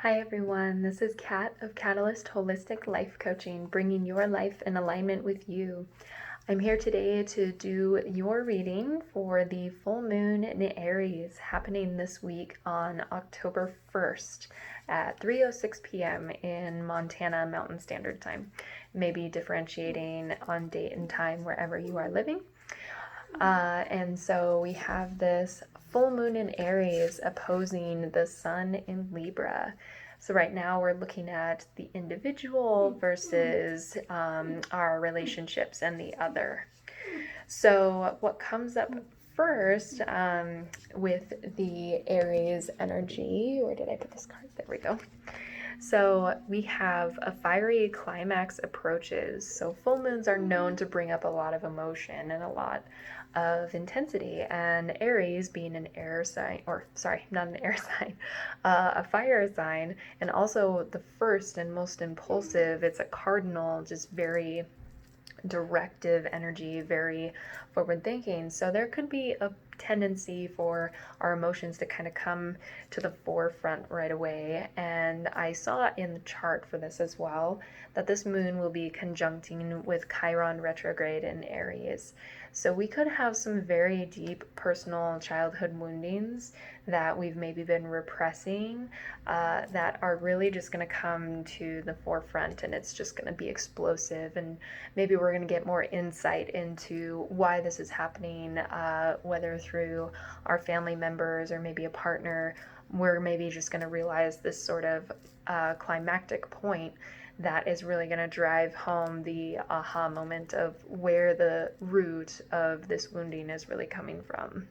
Hi everyone, this is Kat of Catalyst Holistic Life Coaching, bringing your life in alignment with you. I'm here today to do your reading for the full moon in Aries happening this week on October 1st at 3:06 p.m. in Montana Mountain Standard Time. Maybe differentiating on date and time wherever you are living. And so we have this full moon in Aries opposing the sun in Libra. So right now we're looking at the individual versus our relationships and the other. So what comes up first with the Aries energy, where did I put this card? There we go. So we have a fiery climax approaches. So full moons are known to bring up a lot of emotion and a lot of intensity. And Aries being an air sign, or sorry, not an air sign, a fire sign, and also the first and most impulsive, it's a cardinal, just very directive energy, very forward thinking. So there could be a tendency for our emotions to kind of come to the forefront right away. And I saw in the chart for this as well that this moon will be conjuncting with Chiron retrograde in Aries. So we could have some very deep personal childhood woundings that we've maybe been repressing that are really just going to come to the forefront, and it's just going to be explosive, and maybe we're going to get more insight into why this is happening, whether through our family members or maybe a partner. We're maybe just going to realize this sort of climactic point that is really going to drive home the aha moment of where the root of this wounding is really coming from.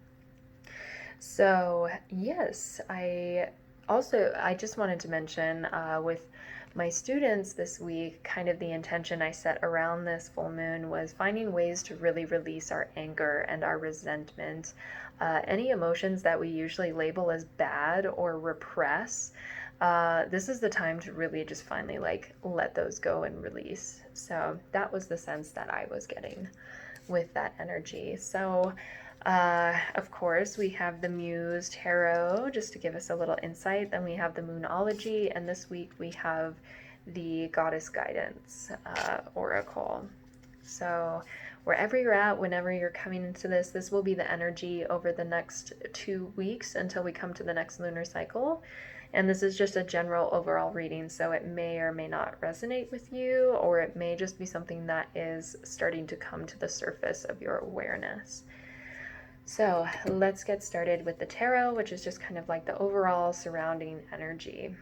So yes, I just wanted to mention with my students this week, kind of the intention I set around this full moon was finding ways to really release our anger and our resentment, any emotions that we usually label as bad or repress. This is the time to really just finally let those go and release. So that was the sense that I was getting with that energy. So of course, we have the Muse Tarot, just to give us a little insight. Then we have the Moonology, and this week we have the Goddess Guidance Oracle. So wherever you're at, whenever you're coming into this, this will be the energy over the next 2 weeks until we come to the next lunar cycle. And this is just a general overall reading, so it may or may not resonate with you, or it may just be something that is starting to come to the surface of your awareness. So let's get started with the tarot, which is just kind of like the overall surrounding energy.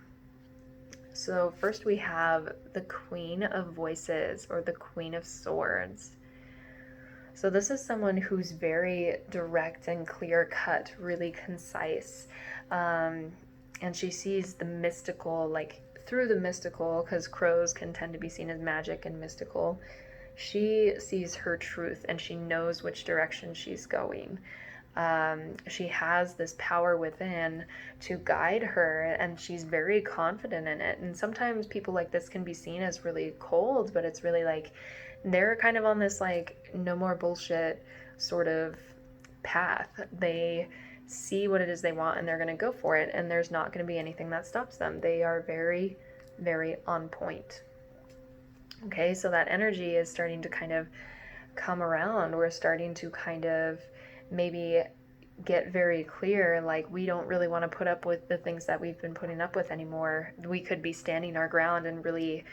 So first we have the Queen of Voices, or the Queen of Swords. So this is someone who's very direct and clear cut, really concise. And she sees the mystical, like through the mystical, because crows can tend to be seen as magic and mystical. She sees her truth and she knows which direction she's going. She has this power within to guide her, and she's very confident in it. And sometimes people like this can be seen as really cold, but it's really like they're kind of on this like no more bullshit sort of path. They see what it is they want and they're going to go for it, and there's not going to be anything that stops them. They are very, very on point. Okay, so that energy is starting to kind of come around. We're starting to kind of maybe get very clear, like we don't really want to put up with the things that we've been putting up with anymore. We could be standing our ground and really,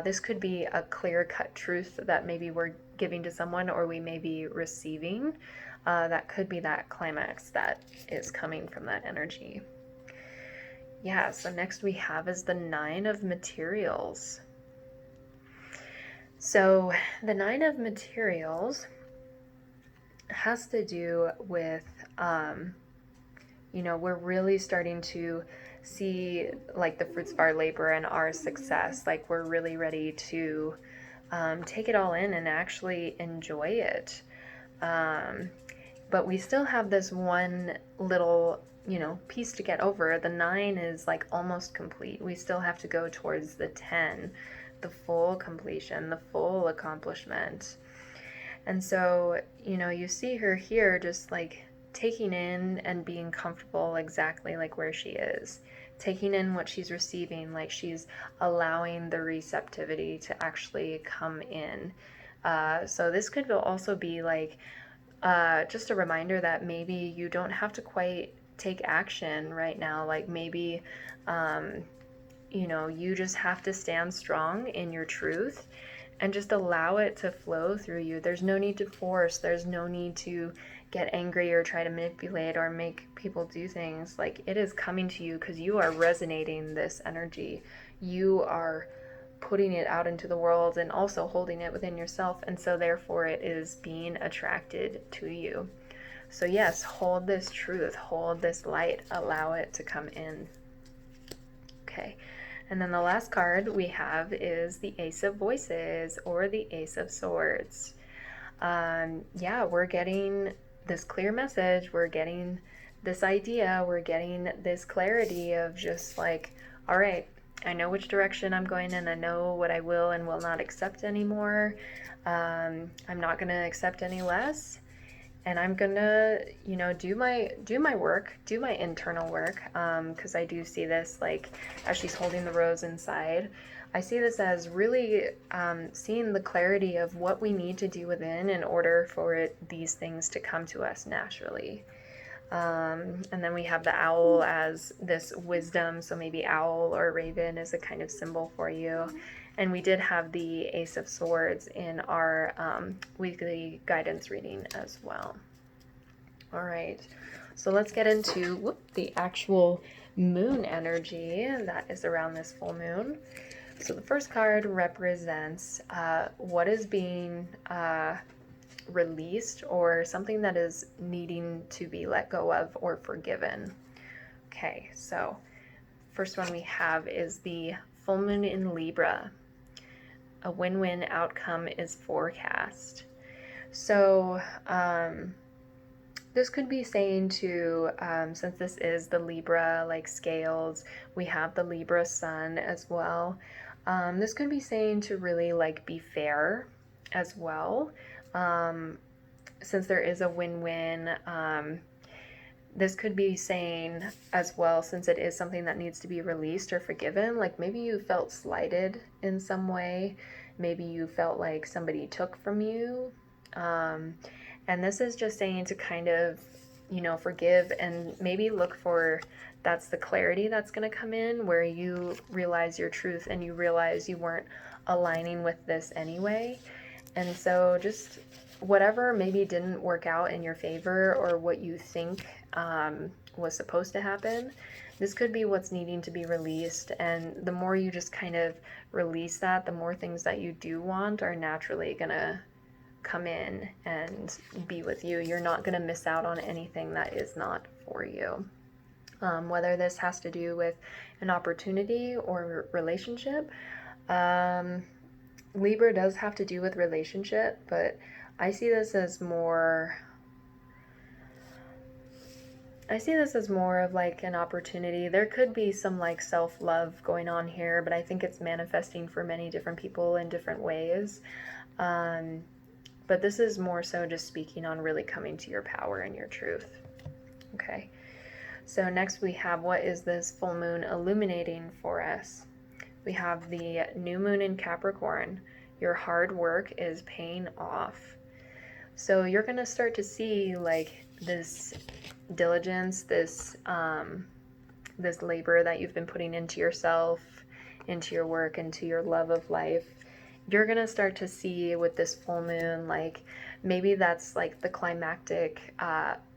this could be a clear-cut truth that maybe we're giving to someone, or we may be receiving. That could be that climax that is coming from that energy. Yeah, so next we have is the Nine of Materials. So the Nine of Materials has to do with, we're really starting to see like the fruits of our labor and our success. Like we're really ready to take it all in and actually enjoy it. But we still have this one little, piece to get over. The 9 is like almost complete. We still have to go towards the 10, the full completion, the full accomplishment. And so, you see her here just like taking in and being comfortable exactly like where she is, taking in what she's receiving, like she's allowing the receptivity to actually come in. So this could also be like just a reminder that maybe you don't have to quite take action right now. Like maybe, you just have to stand strong in your truth and just allow it to flow through you. There's no need to force, there's no need to get angry or try to manipulate or make people do things. Like it is coming to you because you are resonating this energy. You are putting it out into the world and also holding it within yourself, and so therefore it is being attracted to you. So yes, hold this truth, hold this light, allow it to come in. Okay. And then the last card we have is the Ace of Voices, or the Ace of Swords. We're getting this clear message, we're getting this idea, we're getting this clarity of just like, all right, I know which direction I'm going in, I know what I will and will not accept anymore. I'm not going to accept any less. And I'm gonna, do my work, do my internal work, because I do see this, like, as she's holding the rose inside, I see this as really seeing the clarity of what we need to do within in order for these things to come to us naturally. And then we have the owl as this wisdom, so maybe owl or raven is a kind of symbol for you. And we did have the Ace of Swords in our weekly guidance reading as well. All right, so let's get into the actual moon energy that is around this full moon. So the first card represents what is being released, or something that is needing to be let go of or forgiven. Okay, so first one we have is the full moon in Libra. A win-win outcome is forecast. So this could be saying to, since this is the Libra like scales, we have the Libra sun as well. This could be saying to really like be fair as well. Since there is a win-win, this could be saying as well, since it is something that needs to be released or forgiven, like maybe you felt slighted in some way, maybe you felt like somebody took from you, and this is just saying to kind of, forgive and maybe look for, that's the clarity that's going to come in, where you realize your truth and you realize you weren't aligning with this anyway. And so just whatever maybe didn't work out in your favor, or what you think was supposed to happen, this could be what's needing to be released. And the more you just kind of release that, the more things that you do want are naturally gonna come in and be with you. You're not gonna miss out on anything that is not for you. Whether this has to do with an opportunity or relationship. Libra does have to do with relationship, but I see this as more of like an opportunity. There could be some like self-love going on here, but I think it's manifesting for many different people in different ways. But this is more so just speaking on really coming to your power and your truth. Okay. So next we have, what is this full moon illuminating for us? We have the new moon in Capricorn. Your hard work is paying off. So you're going to start to see like this diligence, this labor that you've been putting into yourself, into your work, into your love of life. You're going to start to see with this full moon, like maybe that's like the climactic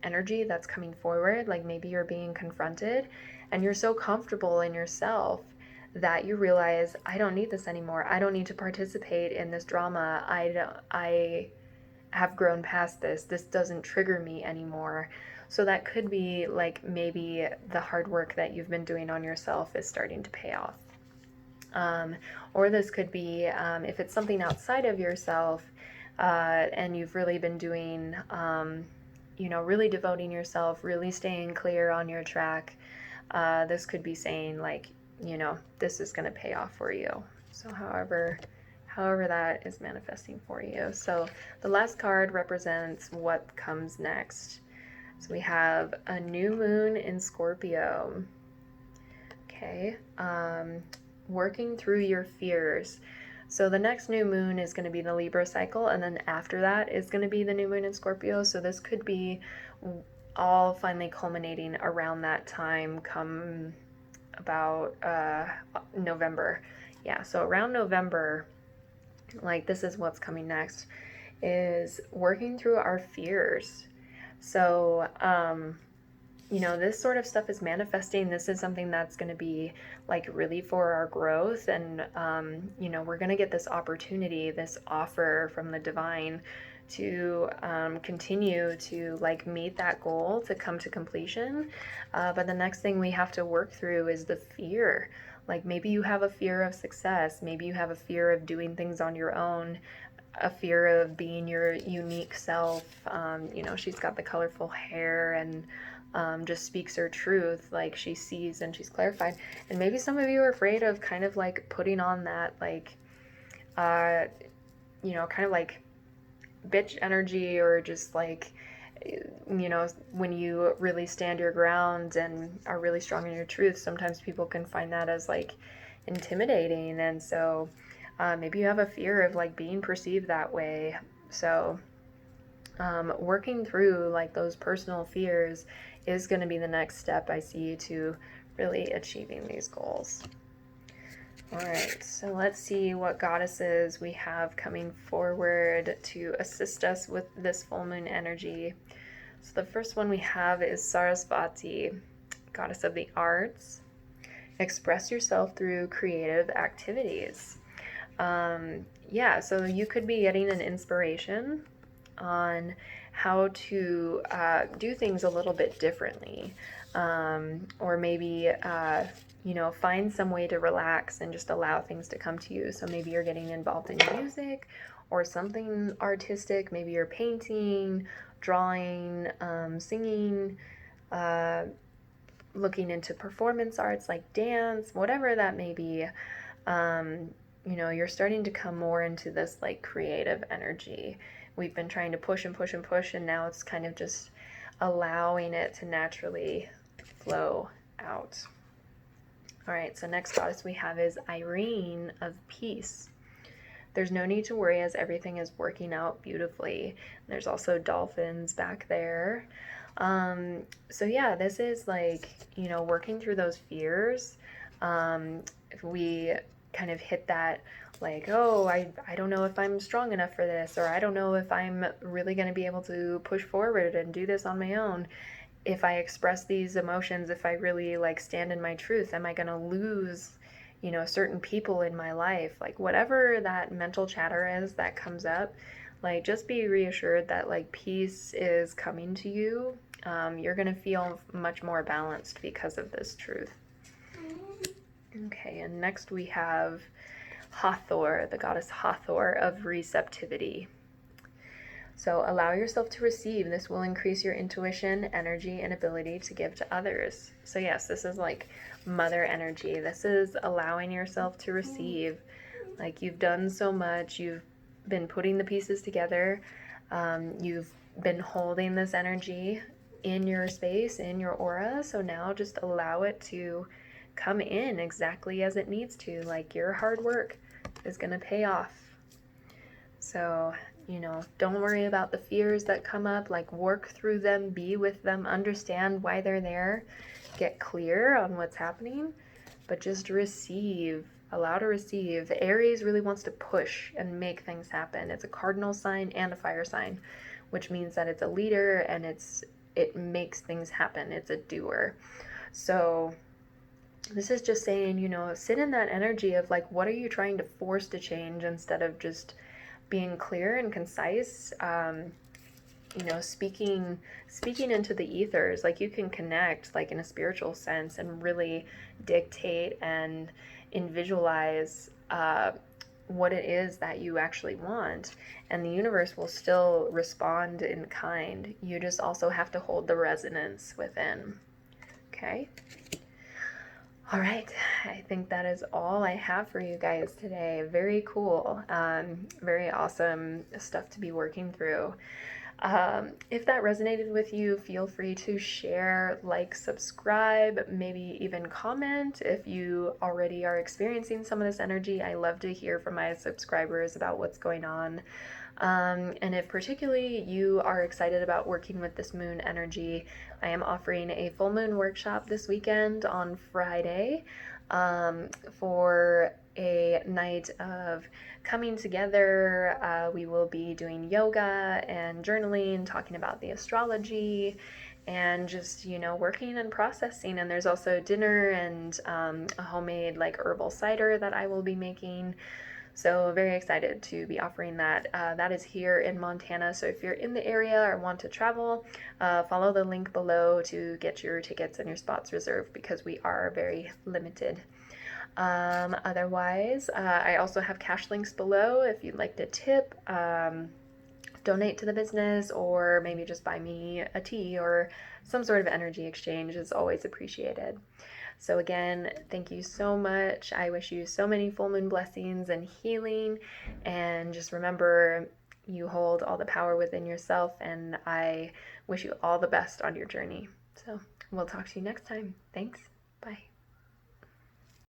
energy that's coming forward. Like maybe you're being confronted and you're so comfortable in yourself that you realize, I don't need this anymore. I don't need to participate in this drama. I have grown past this. This doesn't trigger me anymore. So that could be like maybe the hard work that you've been doing on yourself is starting to pay off. Or this could be if it's something outside of yourself and you've really been doing, really devoting yourself, really staying clear on your track. This could be saying like, this is going to pay off for you. So however that is manifesting for you. So the last card represents what comes next. So we have a new moon in Scorpio. Okay. Working through your fears. So the next new moon is going to be the Libra cycle, and then after that is going to be the new moon in Scorpio. So this could be all finally culminating around that time, come about November. Yeah, so around November, like this is what's coming next, is working through our fears. So, this sort of stuff is manifesting. This is something that's going to be like really for our growth. And, we're going to get this opportunity, this offer from the divine to continue to like meet that goal, to come to completion. But the next thing we have to work through is the fear. Like maybe you have a fear of success. Maybe you have a fear of doing things on your own, a fear of being your unique self. She's got the colorful hair and just speaks her truth, like she sees and she's clarified. And maybe some of you are afraid of kind of like putting on that like, kind of like bitch energy, or just like, when you really stand your ground and are really strong in your truth, sometimes people can find that as like intimidating. And so maybe you have a fear of like being perceived that way. So working through like those personal fears is going to be the next step I see to really achieving these goals. All right, so let's see what goddesses we have coming forward to assist us with this full moon energy. So the first one we have is Sarasvati, goddess of the arts. Express yourself through creative activities. So you could be getting an inspiration on how to do things a little bit differently, or maybe find some way to relax and just allow things to come to you. So maybe you're getting involved in music or something artistic. Maybe you're painting, drawing, singing, looking into performance arts like dance, whatever that may be. You're starting to come more into this like creative energy. We've been trying to push and push and push, and now it's kind of just allowing it to naturally flow out. All right, so next goddess we have is Irene of Peace. There's no need to worry, as everything is working out beautifully. There's also dolphins back there. This is like, working through those fears. If we kind of hit that like, oh, I don't know if I'm strong enough for this, or I don't know if I'm really going to be able to push forward and do this on my own. If I express these emotions, if I really like stand in my truth, am I going to lose, certain people in my life? Like whatever that mental chatter is that comes up, like just be reassured that like peace is coming to you. You're going to feel much more balanced because of this truth. Okay, and next we have Hathor, the goddess Hathor of receptivity. So allow yourself to receive. This will increase your intuition, energy, and ability to give to others. So yes, this is like mother energy. This is allowing yourself to receive. Like you've done so much. You've been putting the pieces together. You've been holding this energy in your space, in your aura. So now just allow it to come in exactly as it needs to. Like your hard work is going to pay off. So, don't worry about the fears that come up. Like work through them, be with them, understand why they're there, get clear on what's happening, but just receive. Allow to receive. The Aries really wants to push and make things happen. It's a cardinal sign and a fire sign, which means that it's a leader and it makes things happen. It's a doer. So this is just saying, sit in that energy of like, what are you trying to force to change, instead of just being clear and concise, speaking into the ethers. Like you can connect like in a spiritual sense and really dictate and visualize what it is that you actually want, and the universe will still respond in kind. You just also have to hold the resonance within. Okay. All right, I think that is all I have for you guys today. Very cool, very awesome stuff to be working through. If that resonated with you, feel free to share, like, subscribe, maybe even comment if you already are experiencing some of this energy. I love to hear from my subscribers about what's going on. And if particularly you are excited about working with this moon energy, I am offering a full moon workshop this weekend on Friday for a night of coming together. We will be doing yoga and journaling, talking about the astrology, and just, working and processing. And there's also dinner and a homemade like herbal cider that I will be making. So very excited to be offering that. That is here in Montana. So if you're in the area or want to travel, follow the link below to get your tickets and your spots reserved, because we are very limited. Otherwise, I also have cash links below if you'd like to tip, donate to the business, or maybe just buy me a tea or some sort of energy exchange is always appreciated. So again, thank you so much. I wish you so many full moon blessings and healing. And just remember, you hold all the power within yourself. And I wish you all the best on your journey. So we'll talk to you next time. Thanks. Bye.